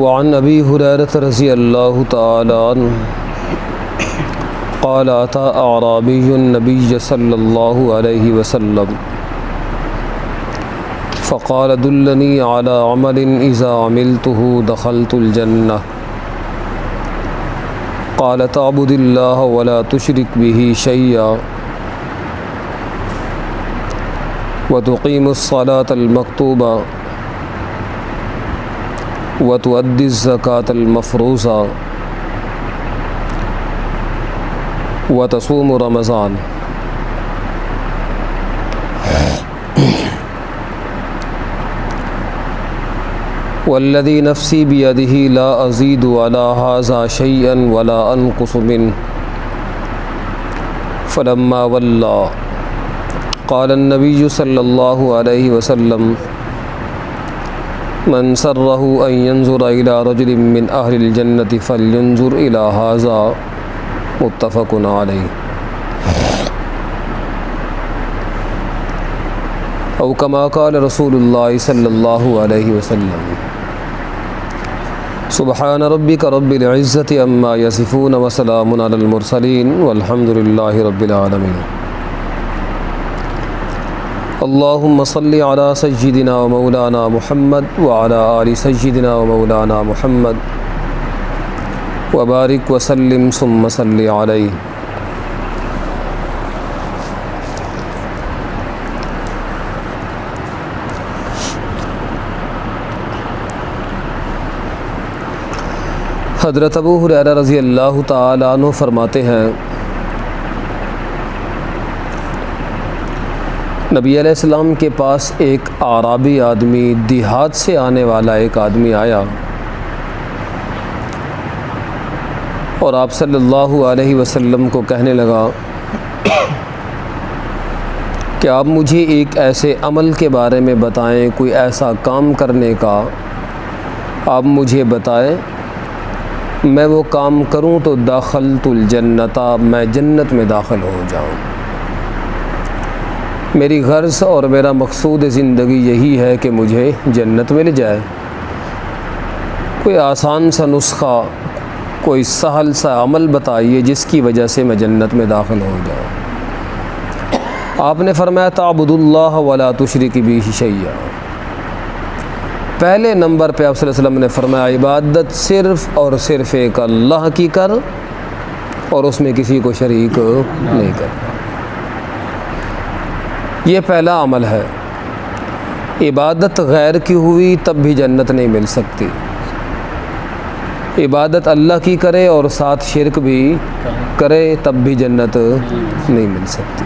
وعن ابی ہریرہ رضی اللہ تعالی عنہ قال اتى اعرابی النبی صلی اللہ علیہ وسلم فقال دلنی علی عمل اذا عملته دخلت الجنہ قال تعبد اللہ ولا تشرک به شیئا وتقیم الصلاة المکتوبہ وتؤدي الزکاة المفروضہ وتصوم رمضان۔ والذی نفسی بیدہ لا ازید علی ھذا شیئا ولا انقص منہ فلما ولا قال النبی صلی اللہ علیہ وسلم من سرہ ان ینظر الی رجل من اہل الجنة فلینظر الی ھذا متفق علیہ۔ او کما قال رسول اللہ صلی اللہ علیہ وسلم سبحان ربک رب العزة عما یصفون وسلام علی المرسلین والحمد للہ رب العالمین۔ اللہم صلی علی سیدنا و مولانا محمد وعلی آل سیدنا و مولانا محمد وبارک وسلم ثم صلی علیہ۔ حضرت ابو ہریرہ رضی اللہ تعالی عنہ فرماتے ہیں نبی علیہ السلام کے پاس ایک اعرابی آدمی، دیہات سے آنے والا ایک آدمی آیا اور آپ صلی اللہ علیہ وسلم کو کہنے لگا کہ آپ مجھے ایک ایسے عمل کے بارے میں بتائیں، کوئی ایسا کام کرنے کا آپ مجھے بتائیں، میں وہ کام کروں تو دخلت الجنۃ، میں جنت میں داخل ہو جاؤں۔ میری غرض اور میرا مقصود زندگی یہی ہے کہ مجھے جنت مل جائے۔ کوئی آسان سا نسخہ، کوئی سہل سا عمل بتائیے جس کی وجہ سے میں جنت میں داخل ہو جاؤں۔ آپ نے فرمایا تعبد اللہ ولا تشرک به شیئا۔ پہلے نمبر پہ آپ صلی اللہ علیہ وسلم نے فرمایا عبادت صرف اور صرف ایک اللہ کی کر اور اس میں کسی کو شریک نہیں کرنا۔ یہ پہلا عمل ہے۔ عبادت غیر کی ہوئی تب بھی جنت نہیں مل سکتی۔ عبادت اللہ کی کرے اور ساتھ شرک بھی کرے تب بھی جنت نہیں مل سکتی۔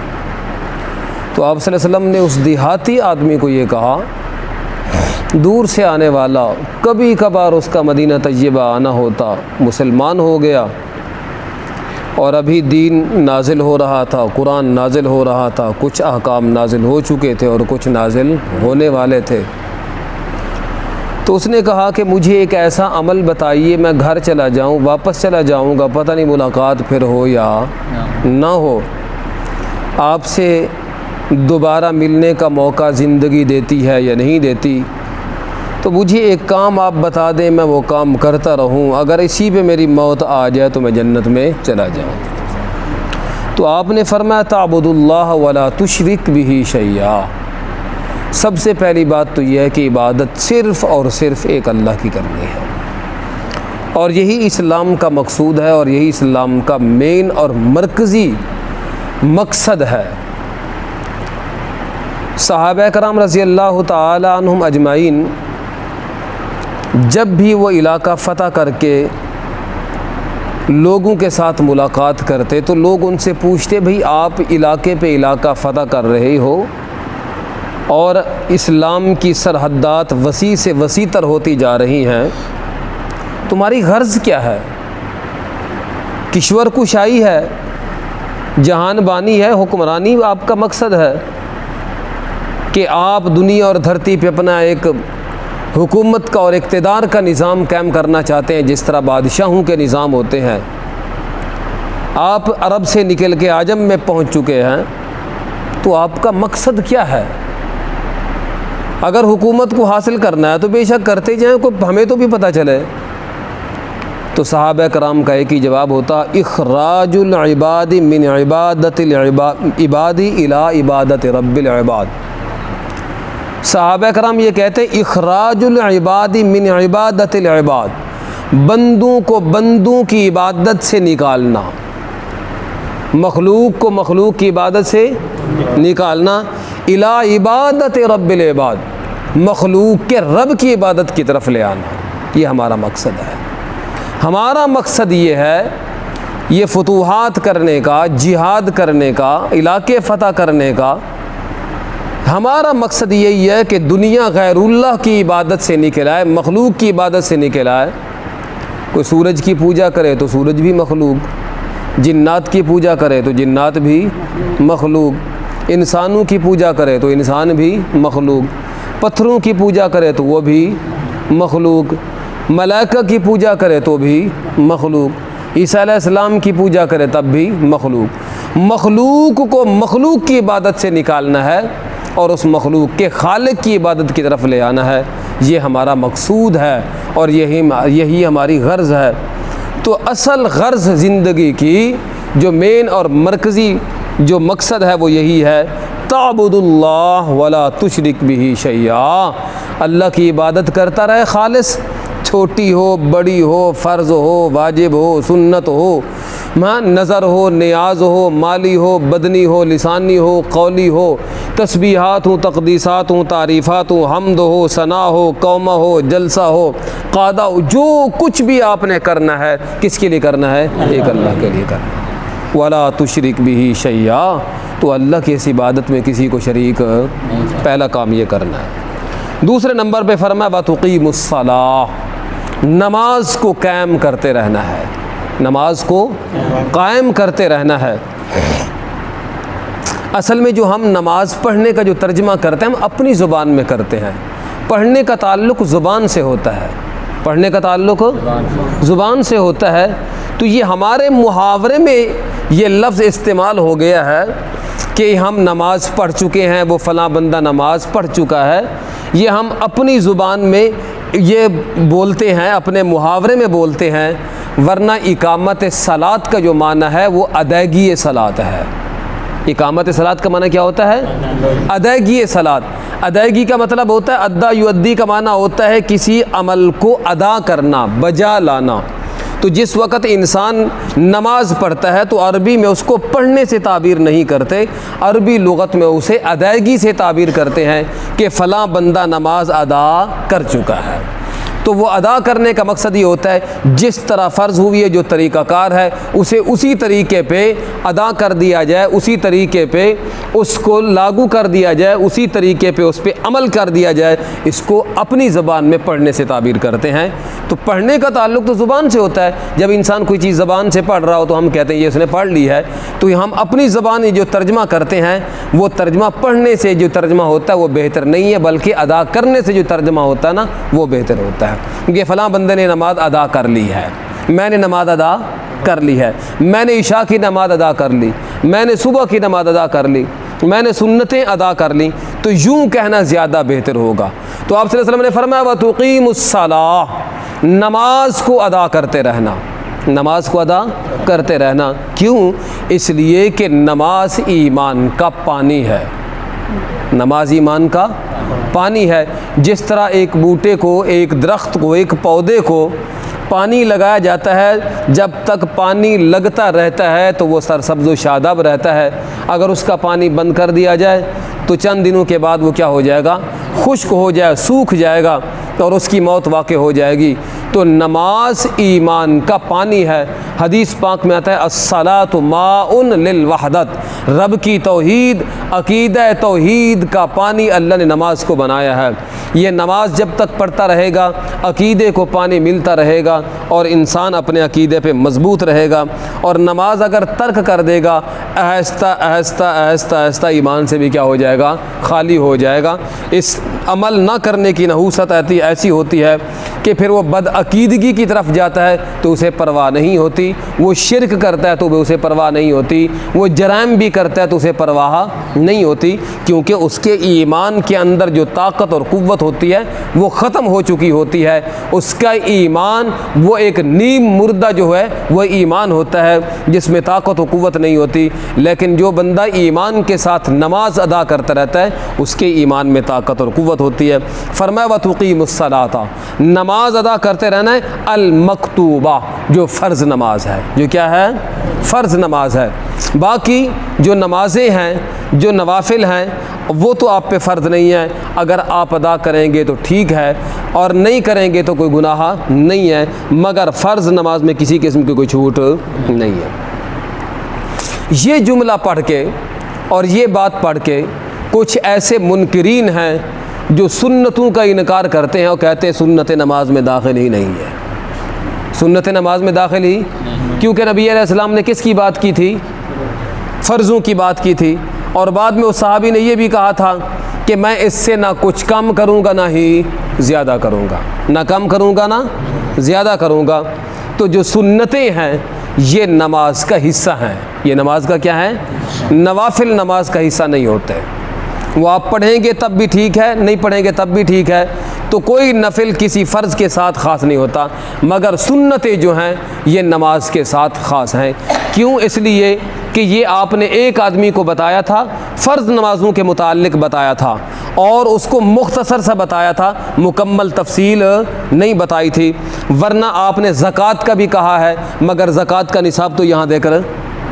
تو آپ صلی اللہ علیہ وسلم نے اس دیہاتی آدمی کو یہ کہا، دور سے آنے والا، کبھی کبھار اس کا مدینہ طیبہ آنا ہوتا، مسلمان ہو گیا اور ابھی دین نازل ہو رہا تھا، قرآن نازل ہو رہا تھا، کچھ احکام نازل ہو چکے تھے اور کچھ نازل ہونے والے تھے، تو اس نے کہا کہ مجھے ایک ایسا عمل بتائیے، میں گھر چلا جاؤں، واپس چلا جاؤں گا، پتہ نہیں ملاقات پھر ہو یا نہ ہو، آپ سے دوبارہ ملنے کا موقع زندگی دیتی ہے یا نہیں دیتی، تو مجھے ایک کام آپ بتا دیں، میں وہ کام کرتا رہوں، اگر اسی پہ میری موت آ جائے تو میں جنت میں چلا جاؤں۔ تو آپ نے فرمایا تعبد اللہ ولا تشرک به شیئا۔ سب سے پہلی بات تو یہ ہے کہ عبادت صرف اور صرف ایک اللہ کی کرنی ہے، اور یہی اسلام کا مقصود ہے اور یہی اسلام کا مین اور مرکزی مقصد ہے۔ صحابہ کرام رضی اللہ تعالی عنہم اجمعین جب بھی وہ علاقہ فتح کر کے لوگوں کے ساتھ ملاقات کرتے تو لوگ ان سے پوچھتے بھئی آپ علاقے پہ علاقہ فتح کر رہے ہو اور اسلام کی سرحدات وسیع سے وسیع تر ہوتی جا رہی ہیں، تمہاری غرض کیا ہے؟ کشور کشائی ہے، جہان بانی ہے، حکمرانی آپ کا مقصد ہے کہ آپ دنیا اور دھرتی پہ اپنا ایک حکومت کا اور اقتدار کا نظام قائم کرنا چاہتے ہیں، جس طرح بادشاہوں کے نظام ہوتے ہیں۔ آپ عرب سے نکل کے عجم میں پہنچ چکے ہیں، تو آپ کا مقصد کیا ہے؟ اگر حکومت کو حاصل کرنا ہے تو بے شک کرتے جائیں، کوئی ہمیں تو بھی پتہ چلے۔ تو صحابہ کرام کا ایک ہی جواب ہوتا اخراج العباد من عبادت العباد الی عبادت رب العباد۔ صحابہ کرام یہ کہتے ہیں اخراج العباد من عبادت العباد، بندوں کو بندوں کی عبادت سے نکالنا، مخلوق کو مخلوق کی عبادت سے نکالنا، الی عبادت رب العباد، مخلوق کے رب کی عبادت کی طرف لے آنا، یہ ہمارا مقصد ہے۔ ہمارا مقصد یہ ہے، یہ فتوحات کرنے کا، جہاد کرنے کا، علاقے فتح کرنے کا، ہمارا مقصد یہی ہے کہ دنیا غیر اللہ کی عبادت سے نکل آئے، مخلوق کی عبادت سے نکل آئے۔ کوئی سورج کی پوجا کرے تو سورج بھی مخلوق، جنات کی پوجا کرے تو جنات بھی مخلوق، انسانوں کی پوجا کرے تو انسان بھی مخلوق، پتھروں کی پوجا کرے تو وہ بھی مخلوق، ملائکہ کی پوجا کرے تو بھی مخلوق، عیسیٰ علیہ السلام کی پوجا کرے تب بھی مخلوق۔ مخلوق کو مخلوق کی عبادت سے نکالنا ہے اور اس مخلوق کے خالق کی عبادت کی طرف لے آنا ہے، یہ ہمارا مقصود ہے اور یہی ہماری غرض ہے۔ تو اصل غرض زندگی کی جو مین اور مرکزی جو مقصد ہے وہ یہی ہے، تعبد اللہ ولا تشرک بہ شیئا، اللہ کی عبادت کرتا رہے خالص، چھوٹی ہو بڑی ہو، فرض ہو واجب ہو سنت ہو، نظر ہو نیاز ہو، مالی ہو بدنی ہو، لسانی ہو قولی ہو، تسبیحات ہوں تقدیسات ہوں تعریفات ہوں، حمد ہو ثنا ہو، قومہ ہو جلسہ ہو، قادہ ہو، جو کچھ بھی آپ نے کرنا ہے کس کے لیے کرنا ہے؟ ایک اللہ کے لیے کرنا ہے۔ ولا تشرک بہ شیئا، تو اللہ کی اس عبادت میں کسی کو شریک، پہلا کام یہ کرنا ہے۔ دوسرے نمبر پہ فرمایا وتقیم الصلاۃ، نماز کو قائم کرتے رہنا ہے، نماز کو قائم کرتے رہنا ہے۔ اصل میں جو ہم نماز پڑھنے کا جو ترجمہ کرتے ہیں ہم اپنی زبان میں کرتے ہیں، پڑھنے کا تعلق زبان سے ہوتا ہے، پڑھنے کا تعلق زبان سے ہوتا ہے، تو یہ ہمارے محاورے میں یہ لفظ استعمال ہو گیا ہے کہ ہم نماز پڑھ چکے ہیں، وہ فلاں بندہ نماز پڑھ چکا ہے، یہ ہم اپنی زبان میں یہ بولتے ہیں، اپنے محاورے میں بولتے ہیں، ورنہ اقامت صلاۃ کا جو معنی ہے وہ ادائیگی صلاۃ ہے۔ اقامت صلاۃ کا معنی کیا ہوتا ہے؟ ادائیگی صلاۃ۔ ادائیگی کا مطلب ہوتا ہے ادا یؤدی کا معنی ہوتا ہے کسی عمل کو ادا کرنا، بجا لانا۔ تو جس وقت انسان نماز پڑھتا ہے تو عربی میں اس کو پڑھنے سے تعبیر نہیں کرتے، عربی لغت میں اسے ادائیگی سے تعبیر کرتے ہیں کہ فلاں بندہ نماز ادا کر چکا ہے۔ تو وہ ادا کرنے کا مقصد یہ ہوتا ہے جس طرح فرض ہوئی ہے، جو طریقہ کار ہے اسے اسی طریقے پہ ادا کر دیا جائے، اسی طریقے پہ اس کو لاگو کر دیا جائے، اسی طریقے پہ اس پہ عمل کر دیا جائے، اس کو اپنی زبان میں پڑھنے سے تعبیر کرتے ہیں۔ تو پڑھنے کا تعلق تو زبان سے ہوتا ہے، جب انسان کوئی چیز زبان سے پڑھ رہا ہو تو ہم کہتے ہیں یہ اس نے پڑھ لی ہے، تو ہم اپنی زبان جو ترجمہ کرتے ہیں وہ ترجمہ پڑھنے سے جو ترجمہ ہوتا ہے وہ بہتر نہیں ہے، بلکہ ادا کرنے سے جو ترجمہ ہوتا ہے نا وہ بہتر ہوتا ہے کہ فلاں بندے نے نماز ادا کر لی ہے، میں نے نماز ادا کر لی ہے، میں نے عشاء کی نماز ادا کر لی، میں نے صبح کی نماز ادا کر لی، میں نے سنتیں ادا کر لی، تو یوں کہنا زیادہ بہتر ہوگا۔ تو آپ صلی اللہ علیہ وسلم نے فرمایا وَتُقِيمُ الصَّلَاةَ، نماز کو ادا کرتے رہنا، نماز کو ادا کرتے رہنا۔ کیوں؟ اس لیے کہ نماز ایمان کا پانی ہے، نماز ایمان کا پانی ہے۔ جس طرح ایک بوٹے کو، ایک درخت کو، ایک پودے کو پانی لگایا جاتا ہے، جب تک پانی لگتا رہتا ہے تو وہ سرسبز و شاداب رہتا ہے، اگر اس کا پانی بند کر دیا جائے تو چند دنوں کے بعد وہ کیا ہو جائے گا؟ خشک ہو جائے، سوکھ جائے گا اور اس کی موت واقع ہو جائے گی۔ تو نماز ایمان کا پانی ہے۔ حدیث پاک میں آتا ہے الصلاۃ ماء للوحدت، رب کی توحید، عقیدہ توحید کا پانی اللہ نے نماز کو بنایا ہے۔ یہ نماز جب تک پڑھتا رہے گا عقیدے کو پانی ملتا رہے گا اور انسان اپنے عقیدے پہ مضبوط رہے گا، اور نماز اگر ترک کر دے گا آہستہ آہستہ آہستہ آہستہ ایمان سے بھی کیا ہو جائے گا؟ خالی ہو جائے گا۔ اس عمل نہ کرنے کی نحوست ایسی ہوتی ہے کہ پھر وہ بد عقیدگی کی طرف جاتا ہے تو اسے پرواہ نہیں ہوتی، وہ شرک کرتا ہے تو اسے پرواہ نہیں ہوتی، وہ جرائم بھی کرتا ہے تو اسے پرواہ نہیں ہوتی، کیونکہ اس کے ایمان کے اندر جو طاقت اور قوت ہوتی ہے وہ ختم ہو چکی ہوتی ہے۔ ہے اس کا ایمان وہ ایک نیم مردہ جو ہے وہ ایمان ہوتا ہے جس میں طاقت و قوت نہیں ہوتی، لیکن جو بندہ ایمان کے ساتھ نماز ادا کرتا رہتا ہے اس کے ایمان میں طاقت اور قوت ہوتی ہے۔ فرمایا وَتُقِيمُ الصَّلَاةَ، نماز ادا کرتے رہنا ہے، المکتوبہ جو فرض نماز ہے، جو کیا ہے؟ فرض نماز ہے۔ باقی جو نمازیں ہیں، جو نوافل ہیں، وہ تو آپ پہ فرض نہیں ہے، اگر آپ ادا کریں گے تو ٹھیک ہے اور نہیں کریں گے تو کوئی گناہ نہیں ہے، مگر فرض نماز میں کسی قسم کی کوئی چھوٹ نہیں ہے۔ یہ جملہ پڑھ کے اور یہ بات پڑھ کے کچھ ایسے منکرین ہیں جو سنتوں کا انکار کرتے ہیں اور کہتے ہیں سنت نماز میں داخل ہی نہیں ہے، سنت نماز میں داخل ہی، کیونکہ نبی علیہ السلام نے کس کی بات کی تھی؟ فرضوں کی بات کی تھی، اور بعد میں اس صحابی نے یہ بھی کہا تھا کہ میں اس سے نہ کچھ کم کروں گا نہ ہی زیادہ کروں گا، نہ کم کروں گا نہ زیادہ کروں گا۔ تو جو سنتیں ہیں یہ نماز کا حصہ ہیں، یہ نماز کا کیا ہے؟ نوافل نماز کا حصہ نہیں ہوتے، وہ آپ پڑھیں گے تب بھی ٹھیک ہے، نہیں پڑھیں گے تب بھی ٹھیک ہے، تو کوئی نفل کسی فرض کے ساتھ خاص نہیں ہوتا، مگر سنتیں جو ہیں یہ نماز کے ساتھ خاص ہیں۔ کیوں؟ اس لیے کہ یہ آپ نے ایک آدمی کو بتایا تھا، فرض نمازوں کے متعلق بتایا تھا اور اس کو مختصر سا بتایا تھا، مکمل تفصیل نہیں بتائی تھی، ورنہ آپ نے زکوٰۃ کا بھی کہا ہے مگر زکوٰۃ کا نصاب تو یہاں ذکر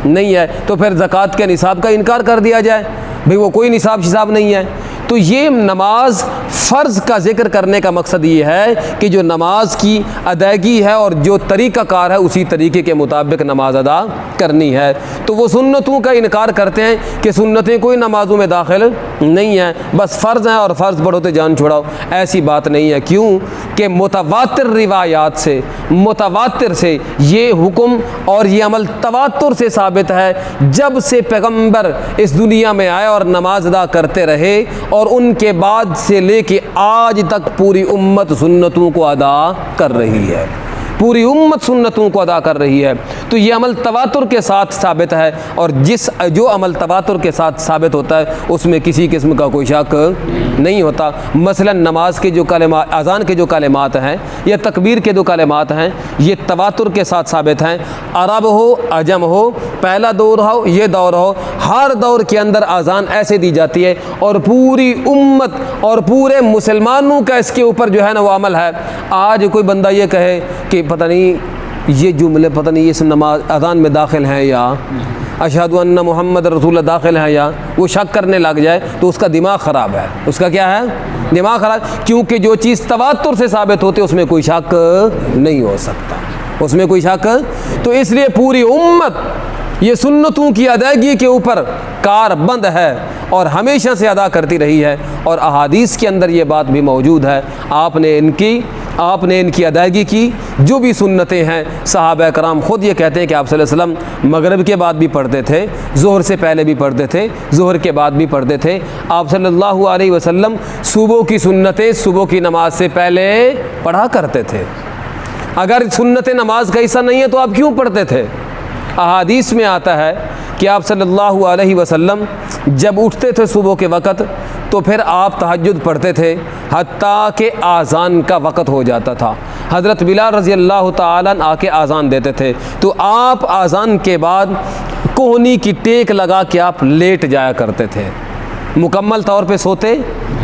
نہیں ہے، تو پھر زکوٰۃ کے نصاب کا انکار کر دیا جائے، بھئی وہ کوئی نصاب حساب نہیں ہے۔ تو یہ نماز فرض کا ذکر کرنے کا مقصد یہ ہے کہ جو نماز کی ادائیگی ہے اور جو طریقہ کار ہے اسی طریقے کے مطابق نماز ادا کرنی ہے۔ تو وہ سنتوں کا انکار کرتے ہیں کہ سنتیں کوئی نمازوں میں داخل نہیں ہیں، بس فرض ہیں اور فرض پڑھو تو جان چھوڑاؤ، ایسی بات نہیں ہے۔ کیوں کہ متواتر روایات سے، متواتر سے یہ حکم اور یہ عمل تواتر سے ثابت ہے، جب سے پیغمبر اس دنیا میں آئے اور نماز ادا کرتے رہے اور ان کے بعد سے لے کے آج تک پوری امت سنتوں کو ادا کر رہی ہے، پوری امت سنتوں کو ادا کر رہی ہے۔ تو یہ عمل تواتر کے ساتھ ثابت ہے، اور جو عمل تواتر کے ساتھ ثابت ہوتا ہے اس میں کسی قسم کا کوئی شک نہیں ہوتا۔ مثلا نماز کے جو کلمات، اذان کے جو کلمات ہیں یا تکبیر کے جو کلمات ہیں یہ تواتر کے ساتھ ثابت ہیں، عرب ہو عجم ہو، پہلا دور ہو یہ دور ہو، ہر دور کے اندر اذان ایسے دی جاتی ہے اور پوری امت اور پورے مسلمانوں کا اس کے اوپر جو ہے نا وہ عمل ہے۔ آج کوئی بندہ یہ کہے کہ پتہ نہیں یہ جملے پتہ نہیں اس نماز اذان میں داخل ہیں یا اشہد ان محمد رسول اللہ داخل ہیں، یا وہ شک کرنے لگ جائے تو اس کا دماغ خراب ہے، اس کا کیا ہے؟ دماغ خراب، کیونکہ جو چیز تواتر سے ثابت ہوتی ہے اس میں کوئی شک نہیں ہو سکتا، اس میں کوئی شک۔ تو اس لیے پوری امت یہ سنتوں کی ادائیگی کے اوپر کار بند ہے اور ہمیشہ سے ادا کرتی رہی ہے، اور احادیث کے اندر یہ بات بھی موجود ہے، آپ نے ان کی ادائیگی کی۔ جو بھی سنتیں ہیں صحابہ کرام خود یہ کہتے ہیں کہ آپ صلی اللہ علیہ وسلم مغرب کے بعد بھی پڑھتے تھے، ظہر سے پہلے بھی پڑھتے تھے، ظہر کے بعد بھی پڑھتے تھے۔ آپ صلی اللہ علیہ وسلم صبح کی سنتیں صبح کی نماز سے پہلے پڑھا کرتے تھے، اگر سنت نماز کا حصہ نہیں ہے تو آپ کیوں پڑھتے تھے؟ احادیث میں آتا ہے کہ آپ صلی اللہ علیہ وسلم جب اٹھتے تھے صبح کے وقت تو پھر آپ تہجد پڑھتے تھے حتیٰ کہ آذان کا وقت ہو جاتا تھا، حضرت بلال رضی اللہ تعالیٰ عنہ آ کے آذان دیتے تھے، تو آپ آذان کے بعد کوہنی کی ٹیک لگا کے آپ لیٹ جایا کرتے تھے، مکمل طور پہ سوتے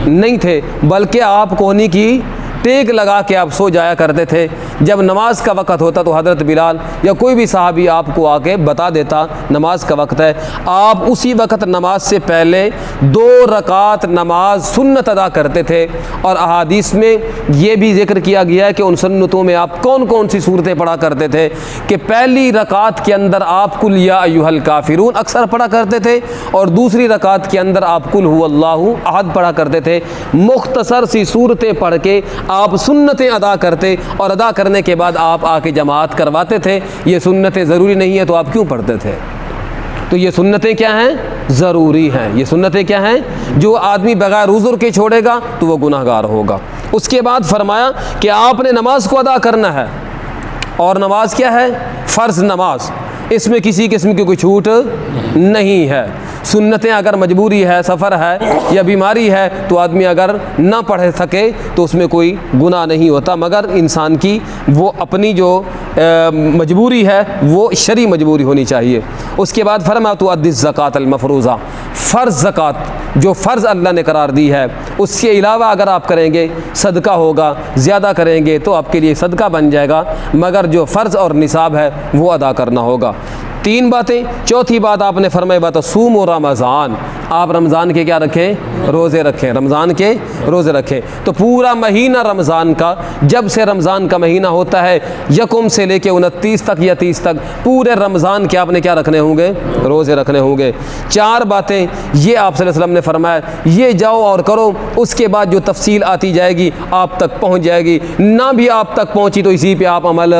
نہیں تھے بلکہ آپ کوہنی کی ٹیک لگا کے آپ سو جایا کرتے تھے۔ جب نماز کا وقت ہوتا تو حضرت بلال یا کوئی بھی صحابی آپ کو آ کے بتا دیتا نماز کا وقت ہے، آپ اسی وقت نماز سے پہلے 2 رکعت نماز سنت ادا کرتے تھے۔ اور احادیث میں یہ بھی ذکر کیا گیا ہے کہ ان سنتوں میں آپ کون کون سی صورتیں پڑھا کرتے تھے، کہ پہلی رکعت کے اندر آپ قل یا ایھا الکافرون اکثر پڑھا کرتے تھے، اور دوسری رکعت کے اندر آپ قل ھو اللہ احد پڑھا کرتے تھے۔ مختصر سی صورتیں پڑھ کے آپ سنتیں ادا کرتے اور ادا کرنے کے بعد آپ آ کے جماعت کرواتے تھے۔ یہ سنتیں ضروری نہیں ہیں تو آپ کیوں پڑھتے تھے؟ تو یہ سنتیں کیا ہیں؟ ضروری ہیں۔ یہ سنتیں کیا ہیں؟ جو آدمی بغیر عذر کے چھوڑے گا تو وہ گناہ گار ہوگا۔ اس کے بعد فرمایا کہ آپ نے نماز کو ادا کرنا ہے، اور نماز کیا ہے؟ فرض نماز، اس میں کسی قسم کی کوئی چھوٹ نہیں ہے۔ سنتیں اگر مجبوری ہے، سفر ہے یا بیماری ہے تو آدمی اگر نہ پڑھ سکے تو اس میں کوئی گناہ نہیں ہوتا، مگر انسان کی وہ اپنی جو مجبوری ہے وہ شرعی مجبوری ہونی چاہیے۔ اس کے بعد فرمایا تو ادی الزکوٰۃ المفروضہ، فرض زکوٰۃ جو فرض اللہ نے قرار دی ہے، اس کے علاوہ اگر آپ کریں گے صدقہ ہوگا، زیادہ کریں گے تو آپ کے لیے صدقہ بن جائے گا، مگر جو فرض اور نصاب ہے وہ ادا کرنا ہوگا۔ 3 باتیں۔ چوتھی بات آپ نے فرمائی بات سوم و رمضان، آپ رمضان کے کیا رکھیں؟ روزے رکھیں، رمضان کے روزے رکھیں۔ تو پورا مہینہ رمضان کا، جب سے رمضان کا مہینہ ہوتا ہے 1 سے لے کے 29 تک یا 30 تک، پورے رمضان کے آپ نے کیا رکھنے ہوں گے؟ روزے رکھنے ہوں گے۔ 4 باتیں یہ آپ صلی اللہ علیہ وسلم نے فرمایا یہ جاؤ اور کرو، اس کے بعد جو تفصیل آتی جائے گی آپ تک پہنچ جائے گی، نہ بھی آپ تک پہنچی تو اسی پہ آپ عمل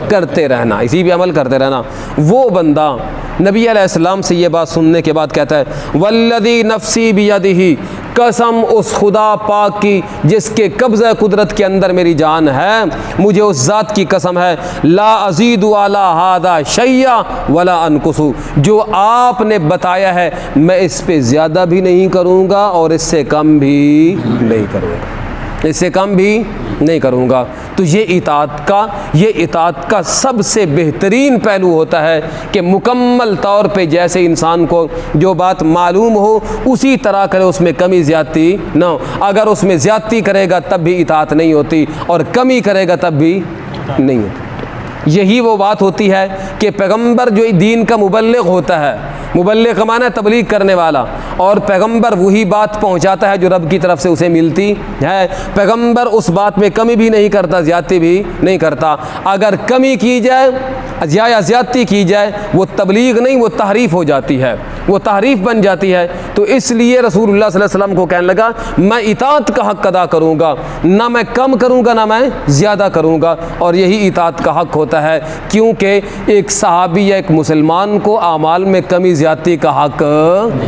کرتے رہنا، اسی پہ عمل کرتے رہنا۔ وہ بندہ نبی علیہ السلام سے یہ بات سننے کے بعد کہتا ہے والذی نفسی بیدہ، قسم اس خدا پاک کی جس کے قبضہ قدرت کے اندر میری جان ہے، مجھے اس ذات کی قسم ہے لا ازید علی ھذا شیئا ولا انقص، جو آپ نے بتایا ہے میں اس پہ زیادہ بھی نہیں کروں گا اور اس سے کم بھی نہیں کروں گا، اس سے کم بھی نہیں کروں گا۔ تو یہ اطاعت کا سب سے بہترین پہلو ہوتا ہے کہ مکمل طور پہ جیسے انسان کو جو بات معلوم ہو اسی طرح کرے، اس میں کمی زیادتی نہ ہو۔ اگر اس میں زیادتی کرے گا تب بھی اطاعت نہیں ہوتی، اور کمی کرے گا تب بھی نہیں ہوتی۔ یہی وہ بات ہوتی ہے کہ پیغمبر جو دین کا مبلغ ہوتا ہے، مبلغ کا معنی ہے تبلیغ کرنے والا، اور پیغمبر وہی بات پہنچاتا ہے جو رب کی طرف سے اسے ملتی ہے۔ پیغمبر اس بات میں کمی بھی نہیں کرتا، زیادتی بھی نہیں کرتا۔ اگر کمی کی جائے یا زیادتی کی جائے وہ تبلیغ نہیں، وہ تحریف ہو جاتی ہے، وہ تحریف بن جاتی ہے۔ تو اس لیے رسول اللہ صلی اللہ علیہ وسلم کو کہنے لگا میں اطاعت کا حق ادا کروں گا، نہ میں کم کروں گا نہ میں زیادہ کروں گا، اور یہی اطاعت کا حق ہوتا ہے، کیونکہ ایک صحابی یا ایک مسلمان کو اعمال میں کمی زیادتی کا حق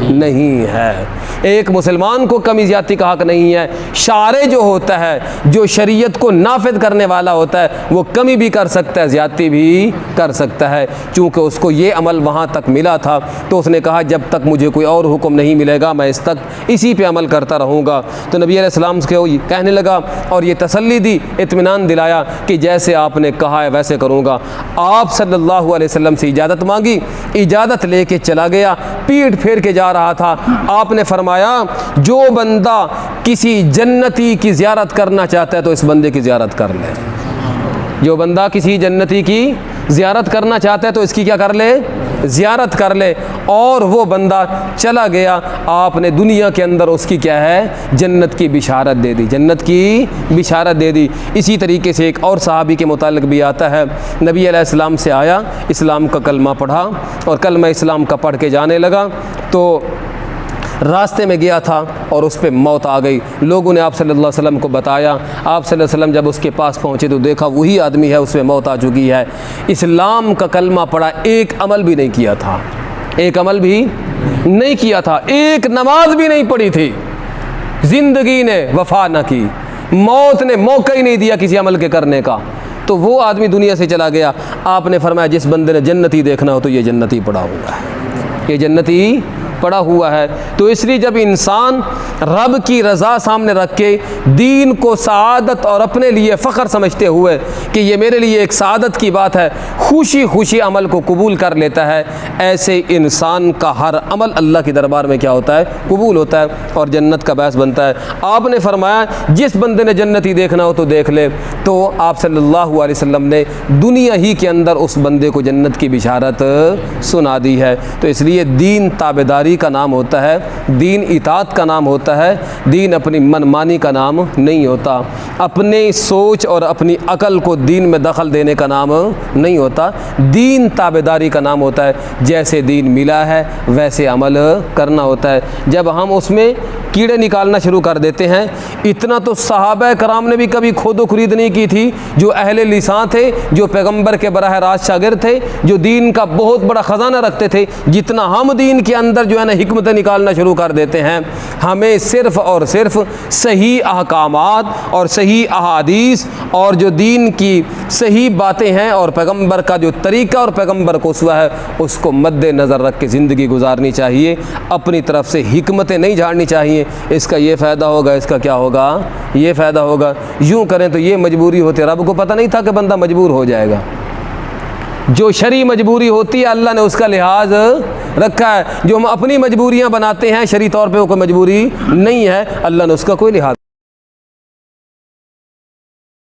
نہیں ہے، ایک مسلمان کو کمی زیادتی کا حق نہیں ہے۔ شارع جو ہوتا ہے، جو شریعت کو نافذ کرنے والا ہوتا ہے، وہ کمی بھی کر سکتا ہے، زیادتی بھی کر سکتا ہے، چونکہ اس کو یہ عمل وہاں تک ملا تھا تو اس نے کہا جب تک مجھے کوئی اور حکم نہیں ملے گا میں اسی پہ عمل کرتا رہوں گا۔ تو نبی علیہ السلام کو کہنے لگا اور یہ تسلی دی، اطمینان دلایا کہ جیسے آپ نے کہا ہے ویسے کروں گا۔ آپ صلی اللہ علیہ وسلم سے اجازت مانگی، اجازت لے کے چلا گیا، پیٹ پھیر کے جا رہا تھا۔ آپ نے فرمایا جو بندہ کسی جنتی کی زیارت کرنا چاہتا ہے تو اس بندے کی زیارت کر لے، جو بندہ کسی جنتی کی زیارت کرنا چاہتا ہے تو اس کی کیا کر لے؟ زیارت کر لے۔ اور وہ بندہ چلا گیا، آپ نے دنیا کے اندر اس کی کیا ہے؟ جنت کی بشارت دے دی، جنت کی بشارت دے دی۔ اسی طریقے سے ایک اور صحابی کے متعلق بھی آتا ہے، نبی علیہ السلام سے آیا، اسلام کا کلمہ پڑھا اور کلمہ اسلام کا پڑھ کے جانے لگا تو راستے میں گیا تھا اور اس پہ موت آ گئی۔ لوگوں نے آپ صلی اللہ علیہ وسلم کو بتایا، آپ صلی اللہ علیہ وسلم جب اس کے پاس پہنچے تو دیکھا وہی آدمی ہے، اس پہ موت آ چکی ہے۔ اسلام کا کلمہ پڑھا، ایک عمل بھی نہیں کیا تھا، ایک عمل بھی نہیں کیا تھا، ایک نماز بھی نہیں پڑھی تھی، زندگی نے وفا نہ کی، موت نے موقع ہی نہیں دیا کسی عمل کے کرنے کا، تو وہ آدمی دنیا سے چلا گیا۔ آپ نے فرمایا جس بندے نے جنتی دیکھنا ہو تو یہ جنتی پڑا ہوا ہے، یہ جنتی پڑا ہوا ہے۔ تو اس لیے جب انسان رب کی رضا سامنے رکھ کے دین کو سعادت اور اپنے لیے فخر سمجھتے ہوئے کہ یہ میرے لیے ایک سعادت کی بات ہے، خوشی خوشی عمل کو قبول کر لیتا ہے، ایسے انسان کا ہر عمل اللہ کے دربار میں کیا ہوتا ہے؟ قبول ہوتا ہے اور جنت کا باعث بنتا ہے۔ آپ نے فرمایا جس بندے نے جنتی دیکھنا ہو تو دیکھ لے، تو آپ صلی اللہ علیہ وسلم نے دنیا ہی کے اندر اس بندے کو جنت کی بشارت سنا دی ہے۔ تو اس لیے دین تابعداری کا نام ہوتا ہے، دین اطاعت کا نام ہوتا ہے، دین اپنی منمانی کا نام نہیں ہوتا، اپنے سوچ اور اپنی عقل کو دین میں دخل دینے کا نام نہیں ہوتا، دین تابعداری کا نام ہوتا ہے۔ جیسے دین ملا ہے ویسے عمل کرنا ہوتا ہے۔ جب ہم اس میں کیڑے نکالنا شروع کر دیتے ہیں، اتنا تو صحابہ کرام نے بھی کبھی کھود و خرید نہیں کی تھی، جو اہل لسان تھے، جو پیغمبر کے براہ راست شاگرد تھے، جو دین کا بہت بڑا خزانہ رکھتے تھے، جتنا ہم دین کے اندر جو ہے نا حکمتیں نکالنا شروع کر دیتے ہیں۔ ہمیں صرف اور صرف صحیح احکامات اور صحیح احادیث اور جو دین کی صحیح باتیں ہیں اور پیغمبر کا جو طریقہ اور پیغمبر کو اسوہ ہے اس کو مد نظر رکھ کے زندگی گزارنی چاہیے، اپنی طرف سے حکمتیں نہیں جھاڑنی چاہیے، اس کا یہ فائدہ ہوگا، اس کا کیا ہوگا، یہ فائدہ ہوگا۔ یوں کریں تو یہ مجبوری ہوتی ہے، رب کو پتہ نہیں تھا کہ بندہ مجبور ہو جائے گا۔ جو شرعی مجبوری ہوتی ہے اللہ نے اس کا لحاظ رکھا ہے، جو ہم اپنی مجبوریاں بناتے ہیں شرعی طور پہ وہ کوئی مجبوری نہیں ہے، اللہ نے اس کا کوئی لحاظ